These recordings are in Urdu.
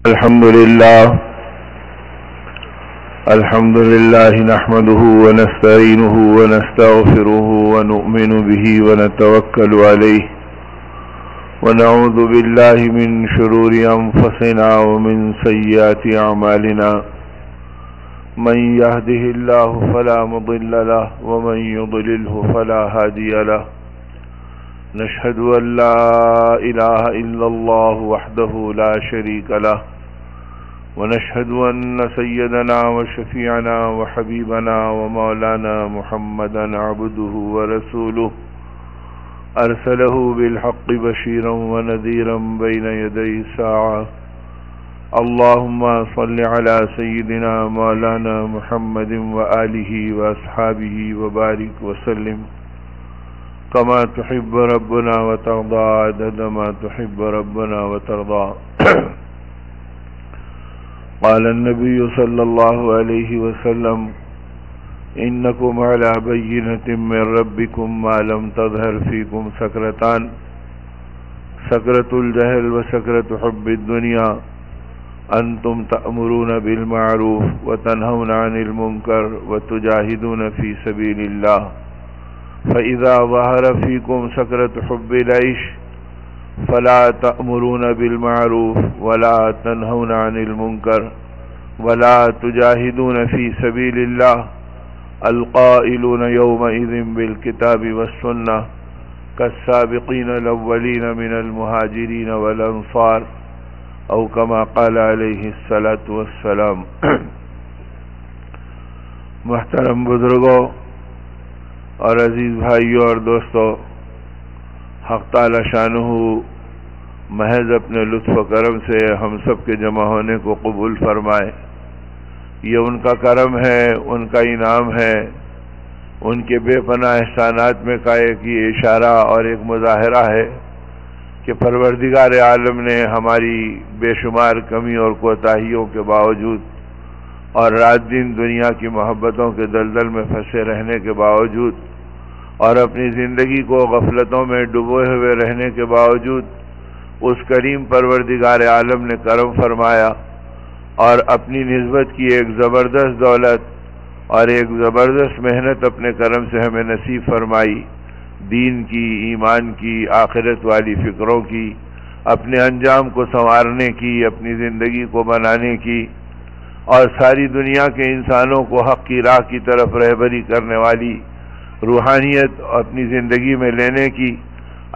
الحمد لله نحمده ونستعينه ونستغفره ونؤمن به ونتوكل عليه ونعوذ بالله من شرور أنفسنا ومن سيئات أعمالنا من يهده الله فلا مضل له ومن يضلله فلا هادي له نشهد أن لا إله إلا الله وحده لا شريك له ونشهد أن سيدنا وشفيعنا وحبيبنا ومولانا محمدا عبده ورسوله أرسله بالحق بشيرا ونذيرا بين يدي الساعة اللهم صل على سيدنا مولانا محمد وآله وأصحابه وبارك وسلم كما تحب ربنا وترضى عدد ما تحب ربنا وترضى قال النبي صلى الله عليه وسلم إنكم على بينة من ربكم ما لم تظهر فيكم سكرتان سكرة الجهل وسكرة حب الدنيا أنتم تأمرون بالمعروف وتنهون عن المنكر وتجاهدون في سبيل الله فإذا ظهر فيكم سكرة حب العيش فلا تأمرون بالمعروف ولا تنهون عن المنكر ولا تجاهدون في سبيل الله القائلون يومئذ بالكتاب والسنة كالسابقين الأولين من المهاجرين والأنصار أو كما قال عليه الصلاة والسلام. محترم بزرگوں اور عزیز بھائیوں اور دوستوں، حق تعالی شانہ محض اپنے لطف و کرم سے ہم سب کے جمع ہونے کو قبول فرمائے. یہ ان کا کرم ہے، ان کا انعام ہے، ان کے بے پناہ احسانات میں کا ایک یہ اشارہ اور ایک مظاہرہ ہے کہ پروردگار عالم نے ہماری بے شمار کمی اور کوتاہیوں کے باوجود اور رات دن دنیا کی محبتوں کے دلدل میں پھنسے رہنے کے باوجود اور اپنی زندگی کو غفلتوں میں ڈبوئے ہوئے رہنے کے باوجود اس کریم پروردگار عالم نے کرم فرمایا اور اپنی نسبت کی ایک زبردست دولت اور ایک زبردست محنت اپنے کرم سے ہمیں نصیب فرمائی، دین کی، ایمان کی، آخرت والی فکروں کی، اپنے انجام کو سنوارنے کی، اپنی زندگی کو بنانے کی اور ساری دنیا کے انسانوں کو حق کی راہ کی طرف رہبری کرنے والی روحانیت اپنی زندگی میں لینے کی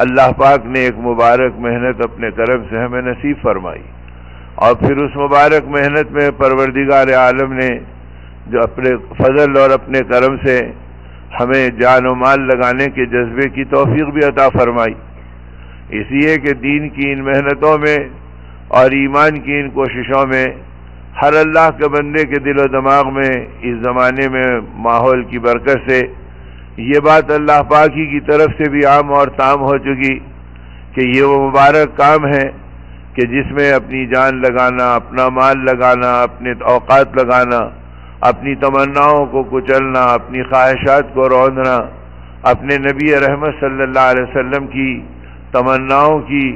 اللہ پاک نے ایک مبارک محنت اپنے کرم سے ہمیں نصیب فرمائی. اور پھر اس مبارک محنت میں پروردگار عالم نے جو اپنے فضل اور اپنے کرم سے ہمیں جان و مال لگانے کے جذبے کی توفیق بھی عطا فرمائی. اس لیے کہ دین کی ان محنتوں میں اور ایمان کی ان کوششوں میں ہر اللہ کے بندے کے دل و دماغ میں اس زمانے میں ماحول کی برکت سے یہ بات اللہ پاک ہی کی طرف سے بھی عام اور تام ہو چکی کہ یہ وہ مبارک کام ہے کہ جس میں اپنی جان لگانا، اپنا مال لگانا، اپنے اوقات لگانا، اپنی تمناؤں کو کچلنا، اپنی خواہشات کو روندنا، اپنے نبی رحمت صلی اللہ علیہ وسلم کی تمناؤں کی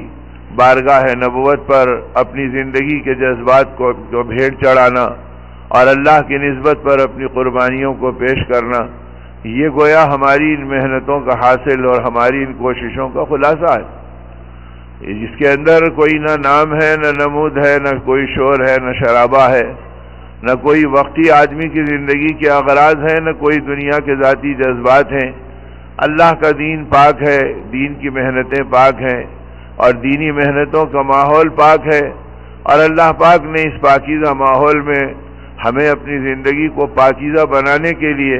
بارگاہ نبوت پر اپنی زندگی کے جذبات کو بھیٹ چڑھانا اور اللہ کی نسبت پر اپنی قربانیوں کو پیش کرنا، یہ گویا ہماری ان محنتوں کا حاصل اور ہماری ان کوششوں کا خلاصہ ہے، جس کے اندر کوئی نہ نام ہے، نہ نمود ہے، نہ کوئی شور ہے، نہ شرابہ ہے، نہ کوئی وقتی آدمی کی زندگی کے اغراض ہیں، نہ کوئی دنیا کے ذاتی جذبات ہیں. اللہ کا دین پاک ہے، دین کی محنتیں پاک ہیں اور دینی محنتوں کا ماحول پاک ہے اور اللہ پاک نے اس پاکیزہ ماحول میں ہمیں اپنی زندگی کو پاکیزہ بنانے کے لیے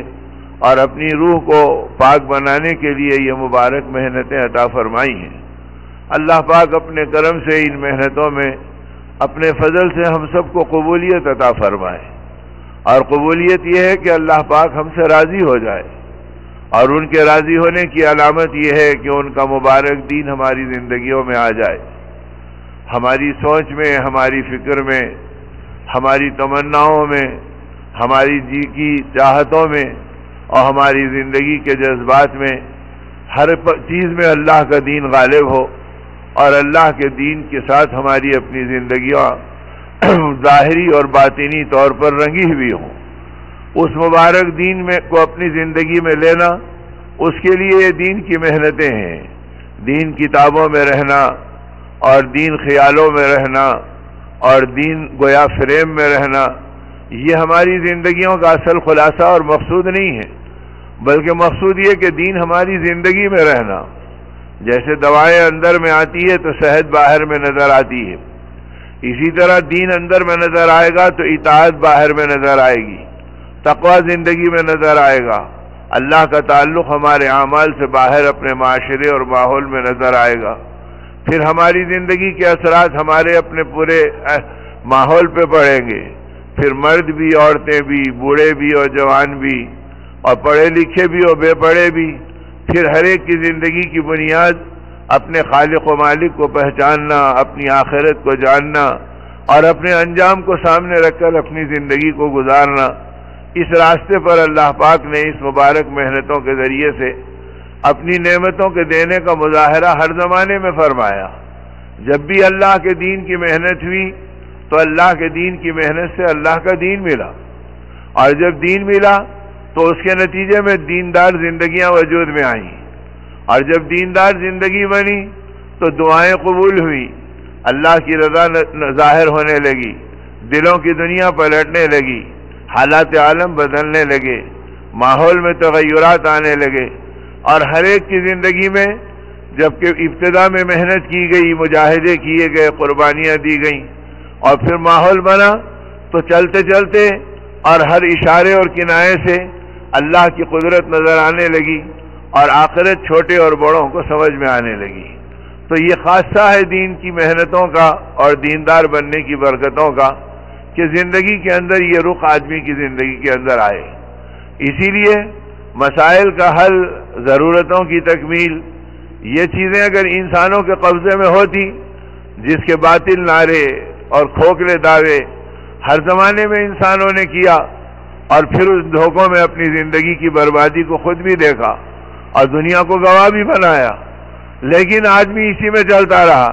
اور اپنی روح کو پاک بنانے کے لیے یہ مبارک محنتیں عطا فرمائی ہیں. اللہ پاک اپنے کرم سے ان محنتوں میں اپنے فضل سے ہم سب کو قبولیت عطا فرمائے اور قبولیت یہ ہے کہ اللہ پاک ہم سے راضی ہو جائے اور ان کے راضی ہونے کی علامت یہ ہے کہ ان کا مبارک دین ہماری زندگیوں میں آ جائے، ہماری سوچ میں، ہماری فکر میں، ہماری تمناؤں میں، ہماری جی کی چاہتوں میں اور ہماری زندگی کے جذبات میں ہر چیز میں اللہ کا دین غالب ہو اور اللہ کے دین کے ساتھ ہماری اپنی زندگیاں ظاہری اور باطنی طور پر رنگی ہوئی ہوں، اس مبارک دین میں کو اپنی زندگی میں لینا، اس کے لیے یہ دین کی محنتیں ہیں۔ دین کتابوں میں رہنا اور دین خیالوں میں رہنا اور دین گویا فریم میں رہنا، یہ ہماری زندگیوں کا اصل خلاصہ اور مقصود نہیں ہے، بلکہ مقصود یہ کہ دین ہماری زندگی میں رہنا۔ جیسے دوائیں اندر میں آتی ہے تو صحت باہر میں نظر آتی ہے، اسی طرح دین اندر میں نظر آئے گا تو اطاعت باہر میں نظر آئے گی، تقوی زندگی میں نظر آئے گا، اللہ کا تعلق ہمارے اعمال سے باہر اپنے معاشرے اور ماحول میں نظر آئے گا۔ پھر ہماری زندگی کے اثرات ہمارے اپنے پورے ماحول پہ پڑیں گے، پھر مرد بھی، عورتیں بھی، بوڑھے بھی اور جوان بھی، اور پڑھے لکھے بھی اور بے پڑھے بھی، پھر ہر ایک کی زندگی کی بنیاد اپنے خالق و مالک کو پہچاننا، اپنی آخرت کو جاننا اور اپنے انجام کو سامنے رکھ کر اپنی زندگی کو گزارنا۔ اس راستے پر اللہ پاک نے اس مبارک محنتوں کے ذریعے سے اپنی نعمتوں کے دینے کا مظاہرہ ہر زمانے میں فرمایا۔ جب بھی اللہ کے دین کی محنت ہوئی تو اللہ کے دین کی محنت سے اللہ کا دین ملا، اور جب دین ملا تو اس کے نتیجے میں دیندار زندگیاں وجود میں آئیں، اور جب دیندار زندگی بنی تو دعائیں قبول ہوئی، اللہ کی رضا ظاہر ہونے لگی، دلوں کی دنیا پلٹنے لگی، حالات عالم بدلنے لگے، ماحول میں تغیرات آنے لگے، اور ہر ایک کی زندگی میں جبکہ ابتدا میں محنت کی گئی، مجاہدے کیے گئے، قربانیاں دی گئیں، اور پھر ماحول بنا تو چلتے چلتے اور ہر اشارے اور کنایے سے اللہ کی قدرت نظر آنے لگی، اور آخرت چھوٹے اور بڑوں کو سمجھ میں آنے لگی۔ تو یہ خاصہ ہے دین کی محنتوں کا اور دیندار بننے کی برکتوں کا کہ زندگی کے اندر یہ رخ آدمی کی زندگی کے اندر آئے۔ اسی لیے مسائل کا حل، ضرورتوں کی تکمیل، یہ چیزیں اگر انسانوں کے قبضے میں ہوتی، جس کے باطل نعرے اور کھوکھلے دعوے ہر زمانے میں انسانوں نے کیا، اور پھر اس دھوکوں میں اپنی زندگی کی بربادی کو خود بھی دیکھا اور دنیا کو گواہ بھی بنایا، لیکن آدمی اسی میں چلتا رہا،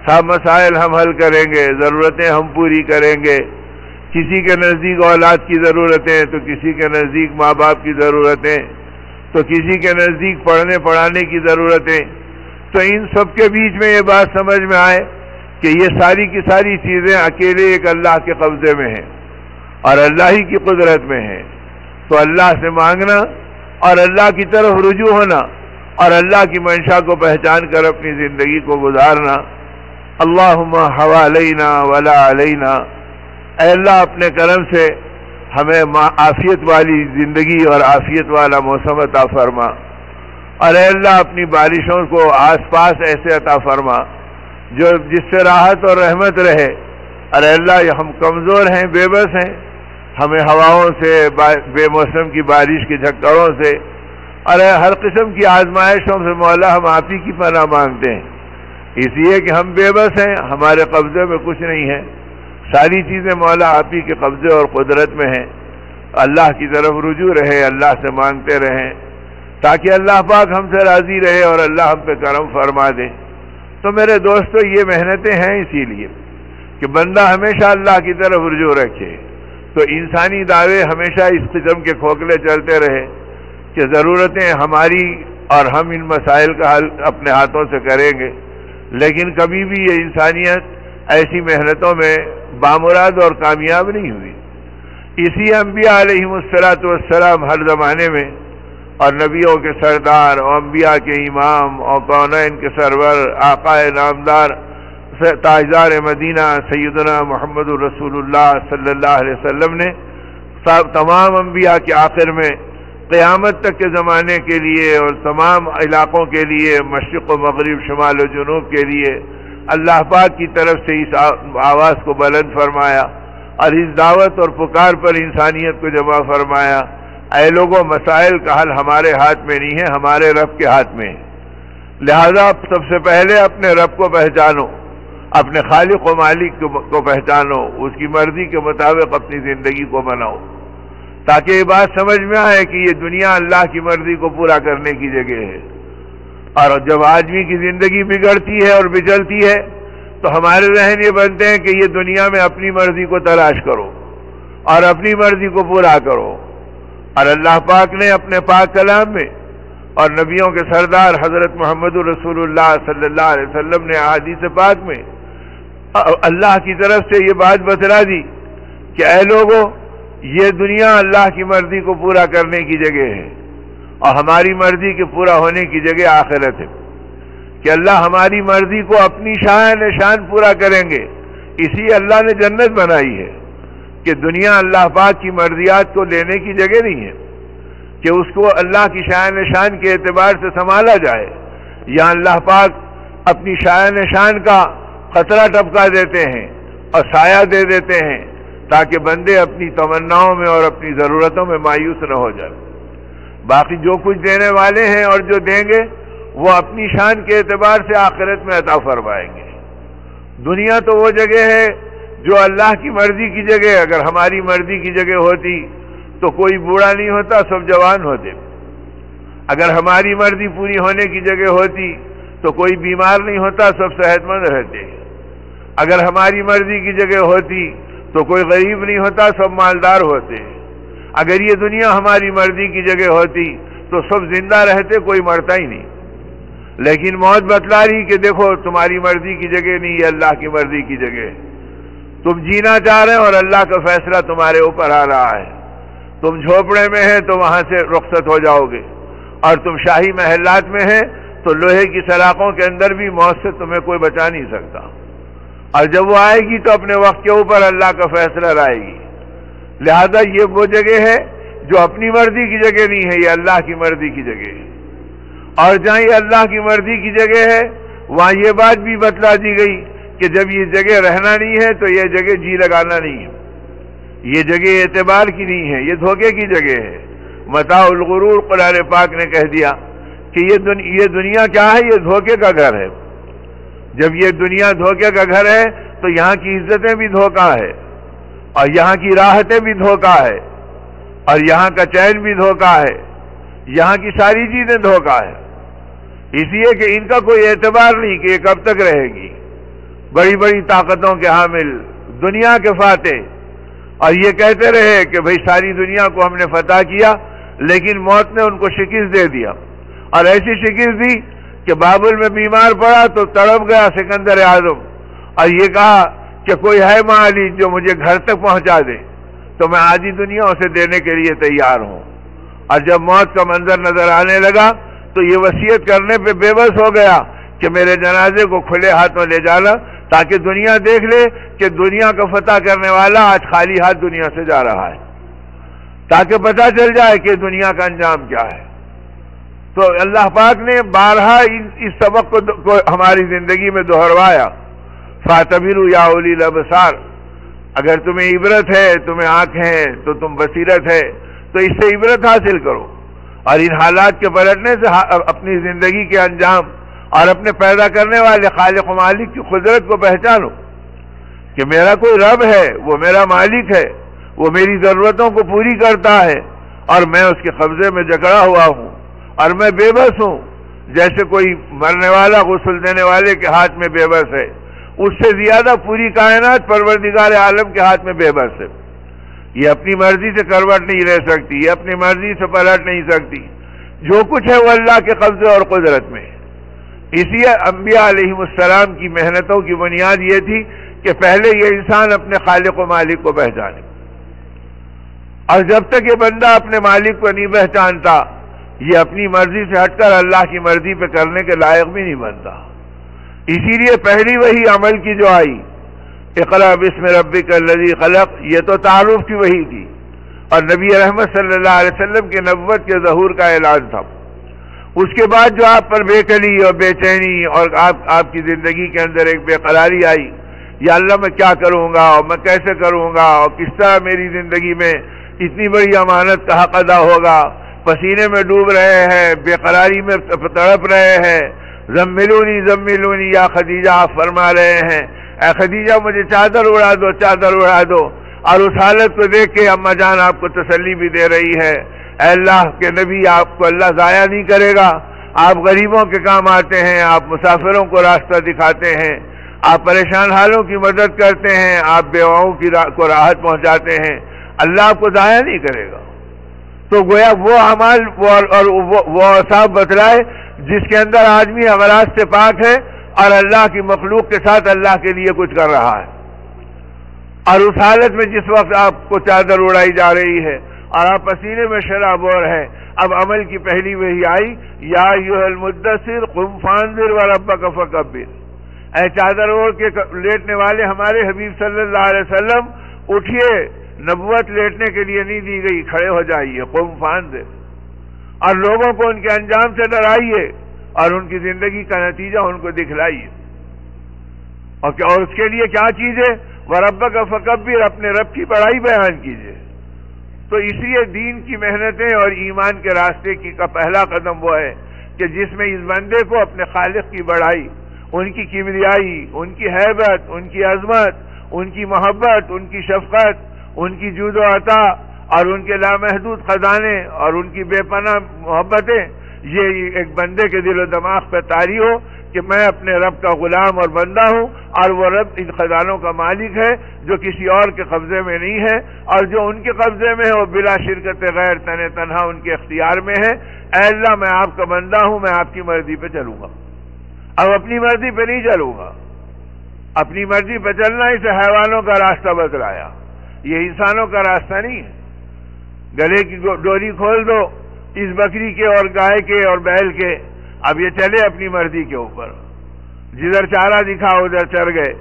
سب مسائل ہم حل کریں گے، ضرورتیں ہم پوری کریں گے، کسی کے نزدیک اولاد کی ضرورتیں تو کسی کے نزدیک ماں باپ کی ضرورتیں تو کسی کے نزدیک پڑھنے پڑھانے کی ضرورتیں، تو ان سب کے بیچ میں یہ بات سمجھ میں آئے کہ یہ ساری کی ساری چیزیں اکیلے ایک اللہ کے قبضے میں ہیں اور اللہ ہی کی قدرت میں ہیں۔ تو اللہ سے مانگنا اور اللہ کی طرف رجوع ہونا اور اللہ کی منشا کو پہچان کر اپنی زندگی کو گزارنا۔ اللہم حوالینا ولا علینا، اے اللہ اپنے کرم سے ہمیں عافیت والی زندگی اور عافیت والا موسم عطا فرما، اور اے اللہ اپنی بارشوں کو آس پاس ایسے عطا فرما جو جس سے راحت اور رحمت رہے۔ اور اے اللہ ہم کمزور ہیں، بے بس ہیں، ہمیں ہواؤں سے، بے موسم کی بارش کے جھکڑوں سے اور ہر قسم کی آزمائشوں سے مولا ہم آپ ہی کی پناہ مانگتے ہیں، اس لیے کہ ہم بے بس ہیں، ہمارے قبضے میں کچھ نہیں ہے، ساری چیزیں مولا آپ ہی کے قبضے اور قدرت میں ہیں۔ اللہ کی طرف رجوع رہے، اللہ سے مانگتے رہیں تاکہ اللہ پاک ہم سے راضی رہے اور اللہ ہم پہ کرم فرما دے۔ تو میرے دوستو یہ محنتیں ہیں اسی لیے کہ بندہ ہمیشہ اللہ کی طرف رجوع رکھے، تو انسانی دعوے ہمیشہ اس قسم کے کھوکھلے چلتے رہے کہ ضرورتیں ہماری اور ہم ان مسائل کا حل اپنے ہاتھوں سے کریں گے، لیکن کبھی بھی یہ انسانیت ایسی محنتوں میں بامراد اور کامیاب نہیں ہوئی۔ اسی انبیاء علیہم السلام ہر زمانے میں اور نبیوں کے سردار اور انبیاء کے امام اور کونین کے سرور آقا نامدار تاجدار مدینہ سیدنا محمد رسول اللہ صلی اللہ علیہ وسلم نے تمام انبیاء کے آخر میں قیامت تک کے زمانے کے لیے اور تمام علاقوں کے لیے، مشرق و مغرب، شمال و جنوب کے لیے اللہ پاک کی طرف سے اس آواز کو بلند فرمایا اور اس دعوت اور پکار پر انسانیت کو جمع فرمایا، اے لوگوں مسائل کا حل ہمارے ہاتھ میں نہیں ہے، ہمارے رب کے ہاتھ میں ہے، لہذا سب سے پہلے اپنے رب کو پہچانو، اپنے خالق و مالک کو پہچانو، اس کی مرضی کے مطابق اپنی زندگی کو بناؤ، تاکہ یہ بات سمجھ میں آئے کہ یہ دنیا اللہ کی مرضی کو پورا کرنے کی جگہ ہے۔ اور جب آدمی کی زندگی بگڑتی ہے اور بچلتی ہے تو ہمارے ذہن یہ بنتے ہیں کہ یہ دنیا میں اپنی مرضی کو تلاش کرو اور اپنی مرضی کو پورا کرو. اور اللہ پاک نے اپنے پاک کلام میں اور نبیوں کے سردار حضرت محمد رسول اللہ صلی اللہ علیہ وسلم نے احادیث پاک میں اللہ کی طرف سے یہ بات بتلا دی کہ اے لوگو، یہ دنیا اللہ کی مرضی کو پورا کرنے کی جگہ ہے اور ہماری مرضی کے پورا ہونے کی جگہ آخرت ہے، کہ اللہ ہماری مرضی کو اپنی شان شان پورا کریں گے. اسی اللہ نے جنت بنائی ہے کہ دنیا اللہ پاک کی مرضیات کو لینے کی جگہ نہیں ہے، کہ اس کو اللہ کی شان کے اعتبار سے سنبھالا جائے. یہاں اللہ پاک اپنی شان کا خطرہ ٹپکا دیتے ہیں اور سایہ دے دیتے ہیں تاکہ بندے اپنی تمناؤں میں اور اپنی ضرورتوں میں مایوس نہ ہو جائیں. باقی جو کچھ دینے والے ہیں اور جو دیں گے وہ اپنی شان کے اعتبار سے آخرت میں عطا فرمائیں گے. دنیا تو وہ جگہ ہے جو اللہ کی مرضی کی جگہ ہے. اگر ہماری مرضی کی جگہ ہوتی تو کوئی بوڑھا نہیں ہوتا، سب جوان ہوتے. اگر ہماری مرضی پوری ہونے کی جگہ ہوتی تو کوئی بیمار نہیں ہوتا، سب صحت مند رہتے. اگر ہماری مرضی کی جگہ ہوتی تو کوئی غریب نہیں ہوتا، سب مالدار ہوتے. اگر یہ دنیا ہماری مرضی کی جگہ ہوتی تو سب زندہ رہتے، کوئی مرتا ہی نہیں. لیکن موت بتلا رہی کہ دیکھو تمہاری مرضی کی جگہ نہیں، یہ اللہ کی مرضی کی جگہ ہے. تم جینا چاہ رہے ہو اور اللہ کا فیصلہ تمہارے اوپر آ رہا ہے. تم جھوپڑے میں ہیں تو وہاں سے رخصت ہو جاؤ گے، اور تم شاہی محلات میں ہیں تو لوہے کی سلاخوں کے اندر بھی موت سے تمہیں کوئی بچا نہیں سکتا. اور جب وہ آئے گی تو اپنے وقت کے اوپر اللہ کا فیصلہ لائے گی. لہذا یہ وہ جگہ ہے جو اپنی مرضی کی جگہ نہیں ہے، یہ اللہ کی مرضی کی جگہ ہے. اور جہاں یہ اللہ کی مرضی کی جگہ ہے وہاں یہ بات بھی بتلا دی گئی کہ جب یہ جگہ رہنا نہیں ہے تو یہ جگہ جی لگانا نہیں ہے، یہ جگہ اعتبار کی نہیں ہے، یہ دھوکے کی جگہ ہے. متاع الغرور قرآن پاک نے کہہ دیا کہ یہ دنیا کیا ہے؟ یہ دھوکے کا گھر ہے. جب یہ دنیا دھوکے کا گھر ہے تو یہاں کی عزتیں بھی دھوکہ ہے، اور یہاں کی راحتیں بھی دھوکہ ہے، اور یہاں کا چین بھی دھوکہ ہے، یہاں کی ساری چیزیں دھوکہ ہے. اس لیے کہ ان کا کوئی اعتبار نہیں کہ یہ کب تک رہے گی. بڑی بڑی طاقتوں کے حامل، دنیا کے فاتح، اور یہ کہتے رہے کہ بھئی ساری دنیا کو ہم نے فتح کیا، لیکن موت نے ان کو شکست دے دیا. اور ایسی شکست دی کہ بابل میں بیمار پڑا تو تڑپ گیا سکندر اعظم، اور یہ کہا کہ کوئی ہے مالی جو مجھے گھر تک پہنچا دے تو میں آدھی دنیا اسے دینے کے لیے تیار ہوں. اور جب موت کا منظر نظر آنے لگا تو یہ وصیت کرنے پہ بے بس ہو گیا کہ میرے جنازے کو کھلے ہاتھوں لے جانا، تاکہ دنیا دیکھ لے کہ دنیا کا فتح کرنے والا آج خالی ہاتھ دنیا سے جا رہا ہے، تاکہ پتہ چل جائے کہ دنیا کا انجام کیا ہے. تو اللہ پاک نے بارہا اس سبق کو ہماری زندگی میں دہروایا. فاعتبروا یا اولی الابصار، اگر تمہیں عبرت ہے، تمہیں آنکھیں ہیں تو تم بصیرت ہے تو اس سے عبرت حاصل کرو، اور ان حالات کے پلٹنے سے اپنی زندگی کے انجام اور اپنے پیدا کرنے والے خالق و مالک کی قدرت کو پہچانو کہ میرا کوئی رب ہے، وہ میرا مالک ہے، وہ میری ضرورتوں کو پوری کرتا ہے، اور میں اس کے قبضے میں جکڑا ہوا ہوں، اور میں بے بس ہوں. جیسے کوئی مرنے والا غسل دینے والے کے ہاتھ میں بے بس ہے، اس سے زیادہ پوری کائنات پروردگار عالم کے ہاتھ میں بے بس ہے. یہ اپنی مرضی سے کروٹ نہیں رہ سکتی، یہ اپنی مرضی سے پلٹ نہیں سکتی. جو کچھ ہے وہ اللہ کے قبضے اور قدرت میں. اس لیے انبیاء علیہ السلام کی محنتوں کی بنیاد یہ تھی کہ پہلے یہ انسان اپنے خالق و مالک کو پہچانے، اور جب تک یہ بندہ اپنے مالک کو نہیں پہچانتا یہ اپنی مرضی سے ہٹ کر اللہ کی مرضی پہ کرنے کے لائق بھی نہیں بنتا. اسی لیے پہلی وحی عمل کی جو آئی، اقرأ باسم ربک الذی خلق، یہ تو تعارف کی وحی تھی، اور نبی رحمت صلی اللہ علیہ وسلم کے نبوت کے ظہور کا اعلان تھا. اس کے بعد جو آپ پر بے کلی اور بے چینی اور آپ کی زندگی کے اندر ایک بے قراری آئی، یا اللہ میں کیا کروں گا اور میں کیسے کروں گا اور کس طرح میری زندگی میں اتنی بڑی امانت کا حق ادا ہوگا. پسینے میں ڈوب رہے ہیں، بے قراری میں تڑپ رہے ہیں. زملونی زملونی یا خدیجہ، آپ فرما رہے ہیں اے خدیجہ مجھے چادر اڑا دو، چادر اڑا دو. اور اس حالت کو دیکھ کے اماں جان آپ کو تسلی بھی دے رہی ہے، اے اللہ کے نبی آپ کو اللہ ضائع نہیں کرے گا، آپ غریبوں کے کام آتے ہیں، آپ مسافروں کو راستہ دکھاتے ہیں، آپ پریشان حالوں کی مدد کرتے ہیں، آپ بیواؤں کو راحت پہنچاتے ہیں، اللہ آپ کو ضائع نہیں کرے گا۔ تو گویا وہ اعمال اور وہ اوصاف بتلائے جس کے اندر آدمی اغراض سے پاک ہے اور اللہ کی مخلوق کے ساتھ اللہ کے لیے کچھ کر رہا ہے، اور اس حالت میں جس وقت آپ کو چادر اڑائی جا رہی ہے اور آپ پسینے میں شرابور ہے، اب عمل کی پہلی وحی آئی، یا ایھا المدثر قم فانذر وربک فکبر، اے چادر اوڑھ کے لیٹنے والے ہمارے حبیب صلی اللہ علیہ وسلم اٹھئے، نبوت لیٹنے کے لیے نہیں دی گئی، کھڑے ہو جائیے، قم فانذر، اور لوگوں کو ان کے انجام سے ڈرائیے اور ان کی زندگی کا نتیجہ ان کو دکھلائیے، اور اس کے لیے کیا چیزیں، وَرَبَّكَ فَكَبِّرْ، اپنے رب کی بڑائی بیان کیجیے۔ تو اس لیے دین کی محنتیں اور ایمان کے راستے کا پہلا قدم وہ ہے کہ جس میں اس بندے کو اپنے خالق کی بڑائی، ان کی کبریائی، ان کی ہیبت، ان کی عظمت، ان کی محبت، ان کی شفقت، ان کی جود و عطا اور ان کے لامحدود خزانے اور ان کی بے پناہ محبتیں، یہ ایک بندے کے دل و دماغ پہ طاری ہو کہ میں اپنے رب کا غلام اور بندہ ہوں، اور وہ رب ان خزانوں کا مالک ہے جو کسی اور کے قبضے میں نہیں ہے، اور جو ان کے قبضے میں ہے وہ بلا شرکت غیر تنہا ان کے اختیار میں ہے۔ اے اللہ، میں آپ کا بندہ ہوں، میں آپ کی مرضی پہ چلوں گا، اب اپنی مرضی پہ نہیں چلوں گا۔ اپنی مرضی پہ چلنا اسے حیوانوں کا راستہ بتلایا، یہ انسانوں کا راستہ نہیں ہے۔ گلے کی ڈوری کھول دو اس بکری کے اور گائے کے اور بیل کے، اب یہ چلے اپنی مرضی کے اوپر، جدھر چارہ دکھا ادھر چر گئے،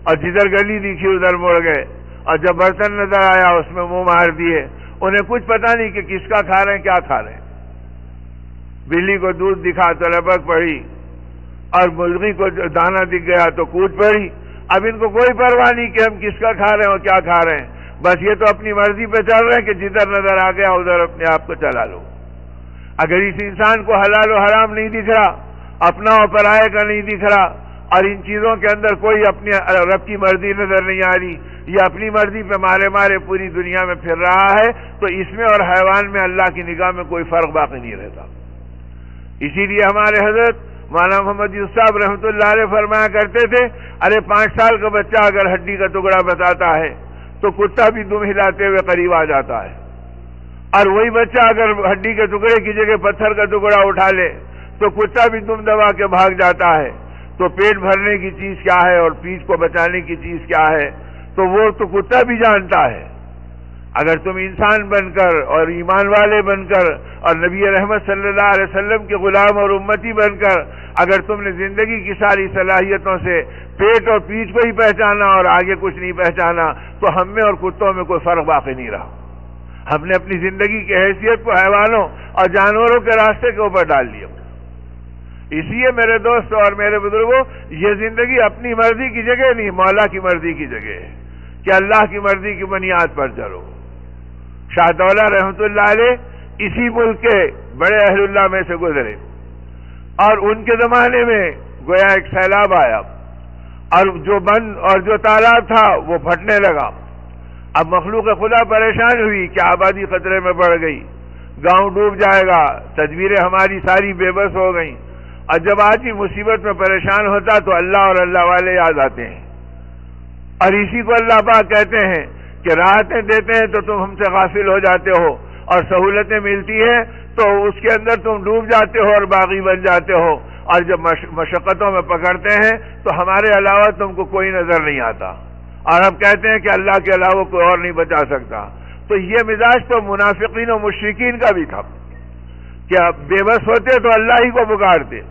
اور جدھر گلی دکھی ادھر مڑ گئے، اور جب برتن نظر آیا اس میں منہ مار دیے، انہیں کچھ پتہ نہیں کہ کس کا کھا رہے ہیں، کیا کھا رہے ہیں۔ بلی کو دودھ دکھا تو لبک پڑی، اور مرغی کو دانہ دکھ گیا تو کود پڑی۔ اب ان کو کوئی پرواہ نہیں کہ ہم کس کا کھا رہے ہیں اور کیا کھا رہے ہیں، بس یہ تو اپنی مرضی پہ چل رہے ہیں کہ جدھر نظر آ گیا ادھر اپنے آپ کو چلا لو۔ اگر اس انسان کو حلال و حرام نہیں دکھ رہا، اپنا اور پرائے کا نہیں دکھ رہا، اور ان چیزوں کے اندر کوئی اپنی رب کی مرضی نظر نہیں آ رہی، یہ اپنی مرضی پہ مارے پوری دنیا میں پھر رہا ہے، تو اس میں اور حیوان میں اللہ کی نگاہ میں کوئی فرق باقی نہیں رہتا۔ اسی لیے ہمارے حضرت مولانا محمد یوسف صاحب رحمۃ اللہ علیہ فرمایا کرتے تھے، ارے 5 سال کا بچہ اگر ہڈی کا ٹکڑا بتاتا ہے تو کتا بھی دم ہلاتے ہوئے قریب آ جاتا ہے، اور وہی بچہ اگر ہڈی کے ٹکڑے کی جگہ پتھر کا ٹکڑا اٹھا لے تو کتا بھی دم دبا کے بھاگ جاتا ہے۔ تو پیٹ بھرنے کی چیز کیا ہے اور پیٹ کو بچانے کی چیز کیا ہے، تو وہ تو کتا بھی جانتا ہے۔ اگر تم انسان بن کر اور ایمان والے بن کر اور نبی رحمت صلی اللہ علیہ وسلم کے غلام اور امتی بن کر اگر تم نے زندگی کی ساری صلاحیتوں سے پیٹ اور پیٹ کو ہی پہچانا اور آگے کچھ نہیں پہچانا، تو ہم میں اور کتوں میں کوئی فرق باقی نہیں رہا۔ ہم نے اپنی زندگی کی حیثیت کو حیوانوں اور جانوروں کے راستے کے اوپر ڈال لیا۔ اس لیے میرے دوستوں اور میرے بزرگوں، یہ زندگی اپنی مرضی کی جگہ نہیں، مولا کی مرضی کی جگہ ہے کہ اللہ کی مرضی کی بنیاد پر چلو۔ شاہ دولہ رحمۃ اللہ علیہ اسی ملک کے بڑے اہل اللہ میں سے گزرے، اور ان کے زمانے میں گویا ایک سیلاب آیا، اور جو بند اور جو تالاب تھا وہ پھٹنے لگا۔ اب مخلوق خدا پریشان ہوئی کہ آبادی خطرے میں بڑھ گئی، گاؤں ڈوب جائے گا، تدبیریں ہماری ساری بے بس ہو گئیں۔ اور جب آدمی مصیبت میں پریشان ہوتا تو اللہ اور اللہ والے یاد آتے ہیں، اور اسی کو اللہ پاک کہتے ہیں کہ راحتیں دیتے ہیں تو تم ہم سے غافل ہو جاتے ہو، اور سہولتیں ملتی ہیں تو اس کے اندر تم ڈوب جاتے ہو اور باغی بن جاتے ہو، اور جب مشقتوں میں پکڑتے ہیں تو ہمارے علاوہ تم کو کوئی نظر نہیں آتا، اور اب کہتے ہیں کہ اللہ کے علاوہ کوئی اور نہیں بچا سکتا۔ تو یہ مزاج تو منافقین و مشرکین کا بھی تھا کہ بے بس ہوتے تو اللہ ہی کو پکارتے،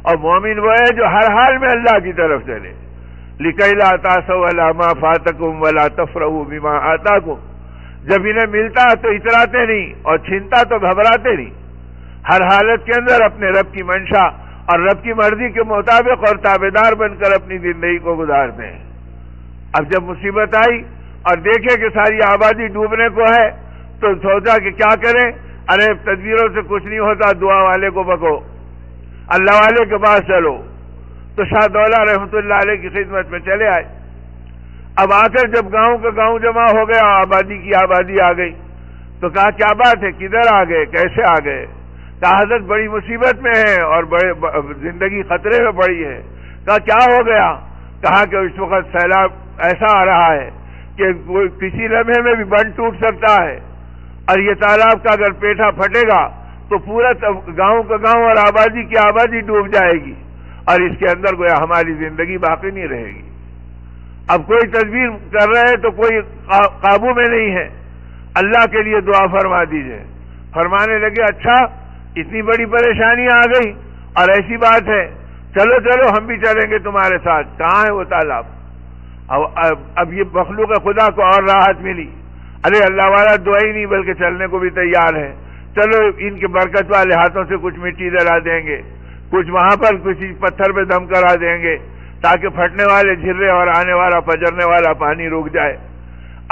اور مومن وہ ہے جو ہر حال میں اللہ کی طرف چلے۔ لِكَيْ لَا تَأْسَوْا عَلَىٰ مَا فَاتَكُمْ وَلَا تَفْرَحُوا بِمَا آتَاكُمْ، جب انہیں ملتا تو اتراتے نہیں اور چھنتا تو گھبراتے نہیں، ہر حالت کے اندر اپنے رب کی منشا اور رب کی مرضی کے مطابق اور تابعدار بن کر اپنی زندگی کو گزارتے ہیں۔ اب جب مصیبت آئی اور دیکھے کہ ساری آبادی ڈوبنے کو ہے تو سوچا کہ کیا کریں، ارے تدبیروں سے کچھ نہیں ہوتا، دعا والے کو بکو، اللہ والے کے پاس چلو۔ تو شاہ دولہ رحمۃ اللہ علیہ کی خدمت میں چلے آئے۔ اب آ کر جب گاؤں کا گاؤں جمع ہو گیا، آبادی کی آبادی آ گئی، تو کہا کیا بات ہے، کدھر آ گئے، کیسے آ گئے؟ کہا حضرت بڑی مصیبت میں ہے اور بڑے زندگی خطرے میں پڑی ہے۔ کہا کیا ہو گیا؟ کہا کہ اس وقت سیلاب ایسا آ رہا ہے کہ کسی لمحے میں بھی بند ٹوٹ سکتا ہے، اور یہ تالاب کا اگر پیٹھا پھٹے گا تو پورا گاؤں کا گاؤں اور آبادی کی آبادی ڈوب جائے گی، اور اس کے اندر گویا ہماری زندگی باقی نہیں رہے گی۔ اب کوئی تدبیر کر رہے ہیں تو کوئی قابو میں نہیں ہے، اللہ کے لیے دعا فرما دیجئے۔ فرمانے لگے اچھا اتنی بڑی پریشانی آ گئی اور ایسی بات ہے، چلو چلو ہم بھی چلیں گے تمہارے ساتھ۔ کہاں ہے وہ تالاب؟ اب یہ مخلوق خدا کو اور راحت ملی، ارے اللہ والا دعا ہی نہیں بلکہ چلنے کو بھی تیار ہے، چلو ان کے برکت والے ہاتھوں سے کچھ مٹی ڈلا دیں گے، کچھ وہاں پر کسی پتھر پہ دم کرا دیں گے تاکہ پھٹنے والے جھرے اور آنے والا پجرنے والا پانی رک جائے۔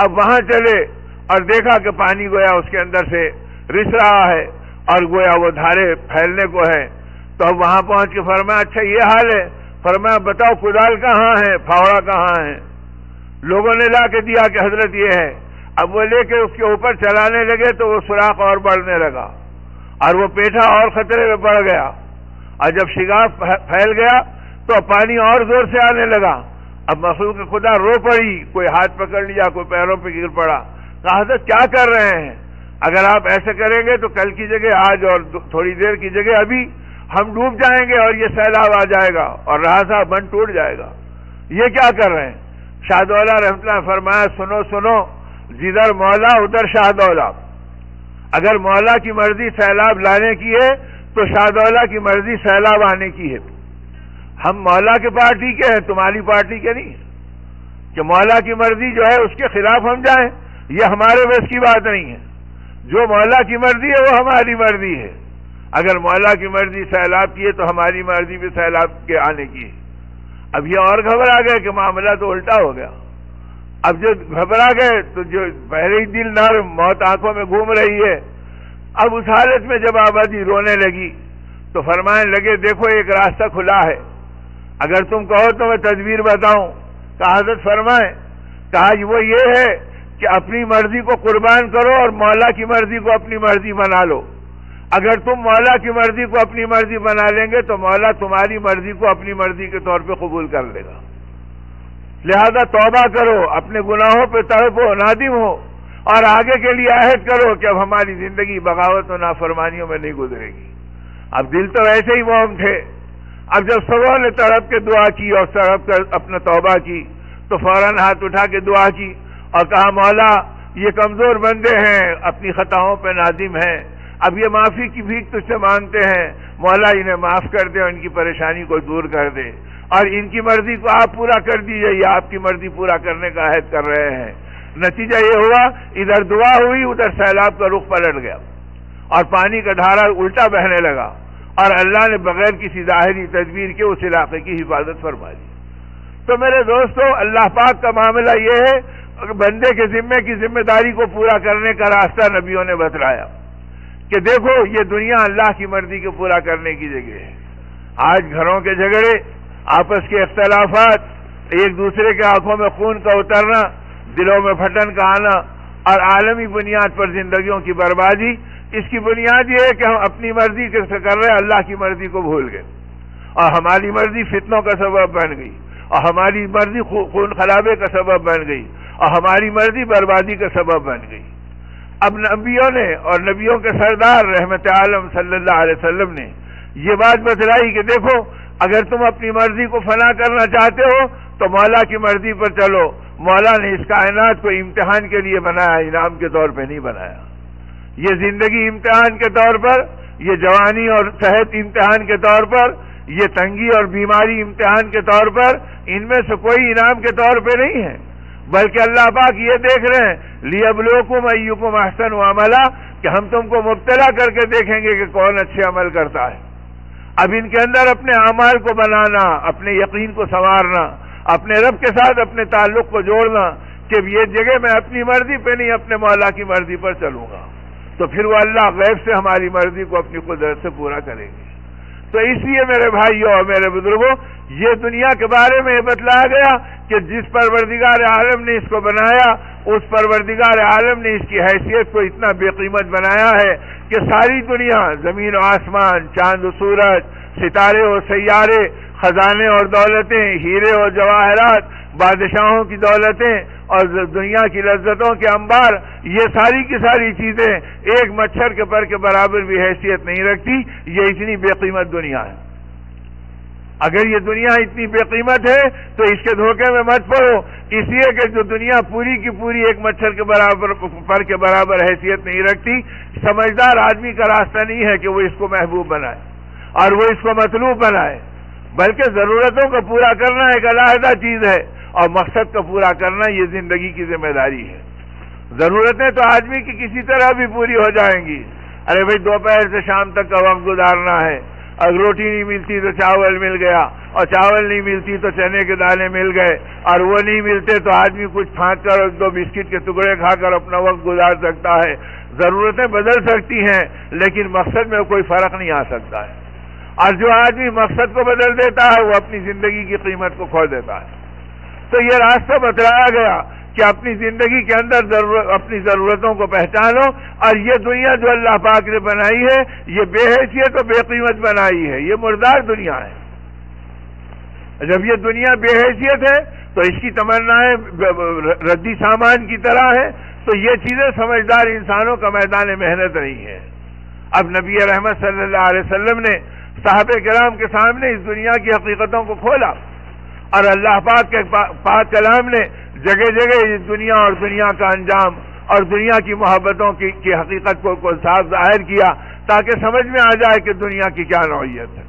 اب وہاں چلے اور دیکھا کہ پانی گویا اس کے اندر سے رس رہا ہے اور گویا وہ دھارے پھیلنے کو ہے، تو اب وہاں پہنچ کے فرمایا اچھا یہ حال ہے، فرمایا بتاؤ کدال کہاں ہے، پھاوڑا کہاں ہے؟ لوگوں نے لا کے دیا کہ حضرت یہ ہے۔ اب وہ لے کے اس کے اوپر چلانے لگے تو وہ سوراخ اور بڑھنے لگا اور وہ پیٹھا اور خطرے میں پڑ گیا، اور جب شگاف پھیل گیا تو پانی اور زور سے آنے لگا۔ اب مخلوق خدا رو پڑی، کوئی ہاتھ پکڑ لیا، کوئی پیروں پہ گر پڑا۔ کہا حضرت کیا کر رہے ہیں؟ اگر آپ ایسے کریں گے تو کل کی جگہ آج اور تھوڑی دیر کی جگہ ابھی ہم ڈوب جائیں گے اور یہ سیلاب آ جائے گا اور راسا بند ٹوٹ جائے گا، یہ کیا کر رہے ہیں؟ شاہ دولا رحمۃ اللہ نے فرمایا سنو سنو، جدھر مولا ادھر شاہ دولا۔ اگر مولا کی مرضی سیلاب لانے کی ہے تو شاہ دولا کی مرضی سیلاب آنے کی ہے۔ ہم مولا کے پارٹی کے ہیں، تمہاری پارٹی کے نہیں، کہ مولا کی مرضی جو ہے اس کے خلاف ہم جائیں، یہ ہمارے بس کی بات نہیں ہے۔ جو مولا کی مرضی ہے وہ ہماری مرضی ہے۔ اگر مولا کی مرضی سیلاب کی ہے تو ہماری مرضی بھی سیلاب کے آنے کی ہے۔ اب یہ اور گھبرا گئے کہ معاملہ تو الٹا ہو گیا۔ اب جو گھبرا گئے تو جو پہلے ہی دل نرم، موت آنکھوں میں گھوم رہی ہے، اب اس حالت میں جب آبادی رونے لگی تو فرمانے لگے دیکھو ایک راستہ کھلا ہے، اگر تم کہو تو میں تدبیر بتاؤں۔ کہا حضرت فرمائیں؟ کہا وہ یہ ہے کہ اپنی مرضی کو قربان کرو اور مولا کی مرضی کو اپنی مرضی بنا لو۔ اگر تم مولا کی مرضی کو اپنی مرضی بنا لیں گے تو مولا تمہاری مرضی کو اپنی مرضی کے طور پہ قبول کر لے گا۔ لہذا توبہ کرو، اپنے گناہوں پہ تڑپو، نادم ہو، اور آگے کے لیے عہد کرو کہ اب ہماری زندگی بغاوت و نافرمانیوں میں نہیں گزرے گی۔ اب دل تو ایسے ہی موم تھے۔ اب جب سبوں نے تڑپ کے دعا کی اور تڑپ کر اپنا توبہ کی تو فوراً ہاتھ اٹھا کے دعا کی اور کہا مولا یہ کمزور بندے ہیں، اپنی خطاؤں پہ نادم ہیں، اب یہ معافی کی بھیک تجھ سے مانگتے ہیں، مولا انہیں معاف کر دے اور ان کی پریشانی کو دور کر دے، اور ان کی مرضی کو آپ پورا کر دیجئے، یہ آپ کی مرضی پورا کرنے کا عہد کر رہے ہیں۔ نتیجہ یہ ہوا ادھر دعا ہوئی، ادھر سیلاب کا رخ پلٹ گیا اور پانی کا دھارا الٹا بہنے لگا، اور اللہ نے بغیر کسی ظاہری تدبیر کے اس علاقے کی حفاظت فرما دی۔ تو میرے دوستو، اللہ پاک کا معاملہ یہ ہے کہ بندے کے ذمے کی ذمہ داری کو پورا کرنے کا راستہ نبیوں نے بتلایا کہ دیکھو یہ دنیا اللہ کی مرضی کو پورا کرنے کی جگہ ہے۔ آج گھروں کے جھگڑے، آپس کے اختلافات، ایک دوسرے کے آنکھوں میں خون کا اترنا، دلوں میں پھٹن کا آنا، اور عالمی بنیاد پر زندگیوں کی بربادی، اس کی بنیاد یہ ہے کہ ہم اپنی مرضی سے کر رہے ہیں، اللہ کی مرضی کو بھول گئے، اور ہماری مرضی فتنوں کا سبب بن گئی، اور ہماری مرضی خون خرابے کا سبب بن گئی، اور ہماری مرضی بربادی کا سبب بن گئی۔ اب نبیوں نے اور نبیوں کے سردار رحمت عالم صلی اللہ علیہ وسلم نے یہ بات بتلائی کہ دیکھو اگر تم اپنی مرضی کو فنا کرنا چاہتے ہو تو مولا کی مرضی پر چلو۔ مولا نے اس کائنات کو امتحان کے لیے بنایا، انعام کے طور پہ نہیں بنایا۔ یہ زندگی امتحان کے طور پر، یہ جوانی اور صحت امتحان کے طور پر، یہ تنگی اور بیماری امتحان کے طور پر، ان میں سے کوئی انعام کے طور پہ نہیں ہے، بلکہ اللہ پاک یہ دیکھ رہے ہیں لیبلوکم ایکم احسن عملا، کہ ہم تم کو مبتلا کر کے دیکھیں گے کہ کون اچھے عمل کرتا ہے۔ اب ان کے اندر اپنے اعمال کو بنانا، اپنے یقین کو سنوارنا، اپنے رب کے ساتھ اپنے تعلق کو جوڑنا کہ یہ جگہ میں اپنی مرضی پہ نہیں اپنے مولا کی مرضی پر چلوں گا، تو پھر وہ اللہ غیب سے ہماری مرضی کو اپنی قدرت سے پورا کریں گے۔ تو اس لیے میرے بھائیوں اور میرے بزرگوں، یہ دنیا کے بارے میں یہ بتلایا گیا کہ جس پروردگار عالم نے اس کو بنایا، اس پروردگار عالم نے اس کی حیثیت کو اتنا بے قیمت بنایا ہے کہ ساری دنیا، زمین و آسمان، چاند و سورج، ستارے و سیارے، خزانے اور دولتیں، ہیرے اور جواہرات، بادشاہوں کی دولتیں اور دنیا کی لذتوں کے انبار، یہ ساری کی ساری چیزیں ایک مچھر کے پر کے برابر بھی حیثیت نہیں رکھتی. یہ اتنی بے قیمت دنیا ہے. اگر یہ دنیا اتنی بے قیمت ہے تو اس کے دھوکے میں مت پڑو، اس لیے کہ جو دنیا پوری کی پوری ایک مچھر کے برابر پر کے برابر حیثیت نہیں رکھتی. سمجھدار آدمی کا راستہ نہیں ہے کہ وہ اس کو محبوب بنائے اور وہ اس کو مطلوب بنائے، بلکہ ضرورتوں کو پورا کرنا ایک علیحدہ چیز ہے اور مقصد کو پورا کرنا یہ زندگی کی ذمہ داری ہے. ضرورتیں تو آدمی کی کسی طرح بھی پوری ہو جائیں گی. ارے بھائی دوپہر سے شام تک کا وقت گزارنا ہے، اگر روٹی نہیں ملتی تو چاول مل گیا، اور چاول نہیں ملتی تو چنے کے دانے مل گئے، اور وہ نہیں ملتے تو آدمی کچھ پھانک کر اور 2 بسکٹ کے ٹکڑے کھا کر اپنا وقت گزار سکتا ہے. ضرورتیں بدل سکتی ہیں لیکن مقصد میں کوئی فرق نہیں آ سکتا ہے. اور جو آدمی مقصد کو بدل دیتا ہے وہ اپنی زندگی کی قیمت کو کھو دیتا ہے. تو یہ راستہ بتلایا گیا کہ اپنی زندگی کے اندر اپنی ضرورتوں کو پہچانو، اور یہ دنیا جو اللہ پاک نے بنائی ہے یہ بے حیثیت و بے قیمت بنائی ہے، یہ مردار دنیا ہے. جب یہ دنیا بے حیثیت ہے تو اس کی تمنائیں ردی سامان کی طرح ہے، تو یہ چیزیں سمجھدار انسانوں کا میدان محنت نہیں ہے. اب نبی رحمت صلی اللہ علیہ وسلم نے صحابہ کرام کے سامنے اس دنیا کی حقیقتوں کو کھولا، اور اللہ پاک کے پاک کلام نے جگہ جگہ اس دنیا اور دنیا کا انجام اور دنیا کی محبتوں کی حقیقت کو صاف ظاہر کیا، تاکہ سمجھ میں آ جائے کہ دنیا کی کیا نوعیت ہے.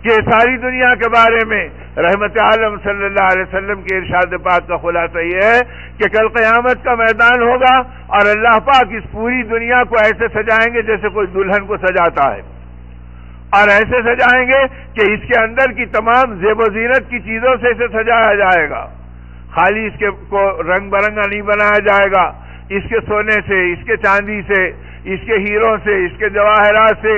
کہ ساری دنیا کے بارے میں رحمت عالم صلی اللہ علیہ وسلم کے ارشاد پاک کا خلاصہ یہ ہے کہ کل قیامت کا میدان ہوگا اور اللہ پاک اس پوری دنیا کو ایسے سجائیں گے جیسے کوئی دلہن کو سجاتا ہے، اور ایسے سجائیں گے کہ اس کے اندر کی تمام زیب و زینت کی چیزوں سے اسے سجایا جائے گا. خالی اس کے کو رنگ برنگا نہیں بنایا جائے گا، اس کے سونے سے، اس کے چاندی سے، اس کے ہیروں سے، اس کے جواہرات سے،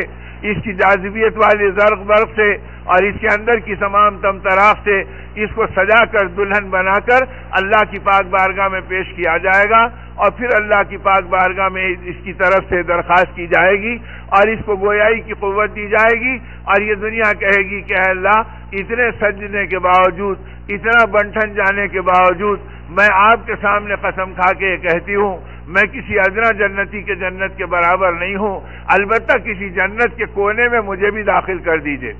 اس کی جاذبیت والی زرق برق سے اور اس کے اندر کی تمام تمطراق سے اس کو سجا کر دلہن بنا کر اللہ کی پاک بارگاہ میں پیش کیا جائے گا، اور پھر اللہ کی پاک بارگاہ میں اس کی طرف سے درخواست کی جائے گی اور اس کو گویائی کی قوت دی جائے گی، اور یہ دنیا کہے گی کہ اے اللہ، اتنے سجنے کے باوجود، اتنا بنٹھن جانے کے باوجود میں آپ کے سامنے قسم کھا کے کہتی ہوں میں کسی ادنا جنتی کے جنت کے برابر نہیں ہوں، البتہ کسی جنت کے کونے میں مجھے بھی داخل کر دیجئے.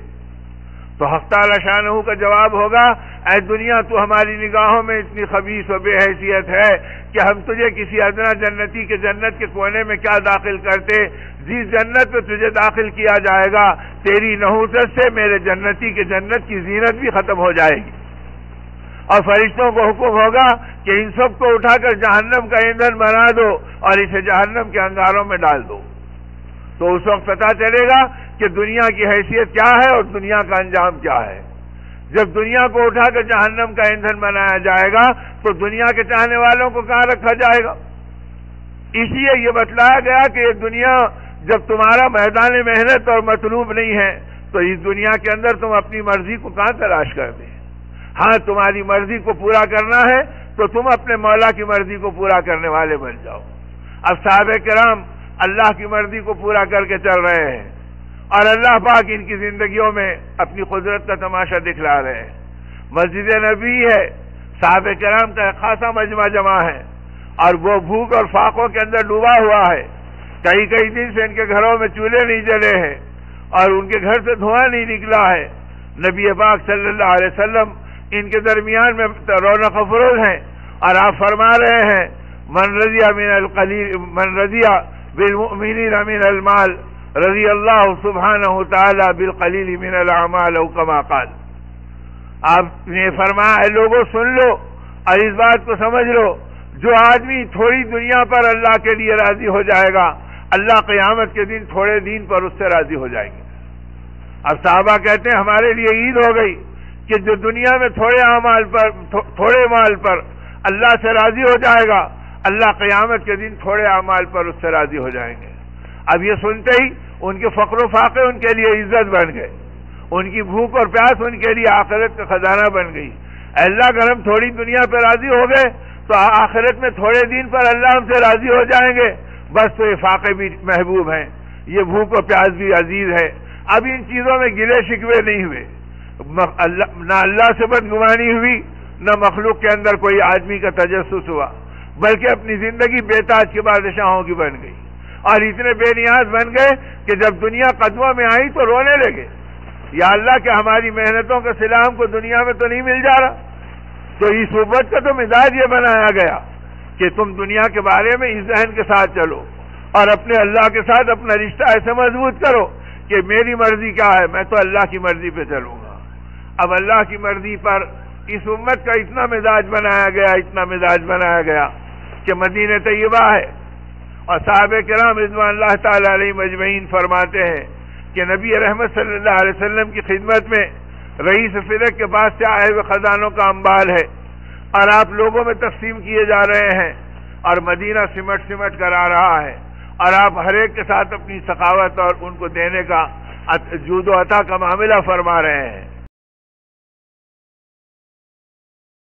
تو حق تعالی شانہ کا جواب ہوگا، اے دنیا تو ہماری نگاہوں میں اتنی خبیث و بے حیثیت ہے کہ ہم تجھے کسی ادنا جنتی کے جنت کے کونے میں کیا داخل کرتے. جس جنت میں تجھے داخل کیا جائے گا تیری نحوست سے میرے جنتی کے جنت کی زینت بھی ختم ہو جائے گی، اور فرشتوں کو حکم ہوگا کہ ان سب کو اٹھا کر جہنم کا ایندھن بنا دو اور اسے جہنم کے انگاروں میں ڈال دو. تو اس وقت پتہ چلے گا کہ دنیا کی حیثیت کیا ہے اور دنیا کا انجام کیا ہے. جب دنیا کو اٹھا کر جہنم کا ایندھن بنایا جائے گا تو دنیا کے چاہنے والوں کو کہاں رکھا جائے گا. اس لیے یہ بتلایا گیا کہ یہ دنیا جب تمہارا میدان محنت اور مطلوب نہیں ہے تو اس دنیا کے اندر تم اپنی مرضی کو کہاں تلاش کرتے. ہاں تمہاری مرضی کو پورا کرنا ہے تو تم اپنے مولا کی مرضی کو پورا کرنے والے بن جاؤ. اب صحابہ کرام اللہ کی مرضی کو پورا کر کے چل رہے ہیں اور اللہ پاک ان کی زندگیوں میں اپنی قدرت کا تماشا دکھلا رہے ہیں. مسجد نبی ہے، صحابہ کرام کا ایک خاصا مجمع جمع ہے اور وہ بھوک اور فاقوں کے اندر ڈوبا ہوا ہے. کئی دن سے ان کے گھروں میں چولہے نہیں جلے ہیں اور ان کے گھر سے دھواں نہیں نکلا ہے. نبی پاک صلی اللہ علیہ وسلم ان کے درمیان میں رونق افروز ہیں اور آپ فرما رہے ہیں من رضی بالمؤمنین من المال رضی اللہ سبحانہ تعالی بالقلیل من الاعمال او کما قال. آپ نے فرمایا ہے لوگوں سن لو اور اس بات کو سمجھ لو، جو آدمی تھوڑی دنیا پر اللہ کے لیے راضی ہو جائے گا اللہ قیامت کے دن تھوڑے دین پر اس سے راضی ہو جائیں گے. اب صحابہ کہتے ہیں ہمارے لیے عید ہو گئی کہ جو دنیا میں تھوڑے مال پر اللہ سے راضی ہو جائے گا اللہ قیامت کے دن تھوڑے اعمال پر اس سے راضی ہو جائیں گے. اب یہ سنتے ہی ان کے فقر و فاقے ان کے لیے عزت بن گئے، ان کی بھوک اور پیاس ان کے لیے آخرت کا خزانہ بن گئی. اللہ اگر ہم تھوڑی دنیا پہ راضی ہو گئے تو آخرت میں تھوڑے دن پر اللہ ہم سے راضی ہو جائیں گے. بس تو یہ فاقے بھی محبوب ہیں، یہ بھوک و پیاس بھی عزیز ہے. اب ان چیزوں میں گلے شکوے نہیں ہوئے. نہ اللہ سے بدگمانی ہوئی، نہ مخلوق کے اندر کوئی آدمی کا تجسس ہوا، بلکہ اپنی زندگی بے تاج کے بادشاہوں کی بن گئی، اور اتنے بے نیاز بن گئے کہ جب دنیا قدموں میں آئی تو رونے لگے، یا اللہ کہ ہماری محنتوں کا صلہ ہم کو دنیا میں تو نہیں مل جا رہا۔ تو اس امت کا تو مزاج یہ بنایا گیا کہ تم دنیا کے بارے میں اس ذہن کے ساتھ چلو، اور اپنے اللہ کے ساتھ اپنا رشتہ ایسے مضبوط کرو کہ میری مرضی کیا ہے، میں تو اللہ کی مرضی پہ چلوں گا۔ اب اللہ کی مرضی پر اس امت کا اتنا مزاج بنایا گیا، اتنا مزاج بنایا گیا کہ مدینہ طیبہ ہے، اور صحابہ کرام رضوان اللہ تعالی علیہ مجمعین فرماتے ہیں کہ نبی رحمت صلی اللہ علیہ وسلم کی خدمت میں رئیس فلک کے پاس سے آئے ہوئے خزانوں کا انبار ہے، اور آپ لوگوں میں تقسیم کیے جا رہے ہیں، اور مدینہ سمٹ سمٹ کر آ رہا ہے، اور آپ ہر ایک کے ساتھ اپنی سخاوت اور ان کو دینے کا جود و عطا کا معاملہ فرما رہے ہیں۔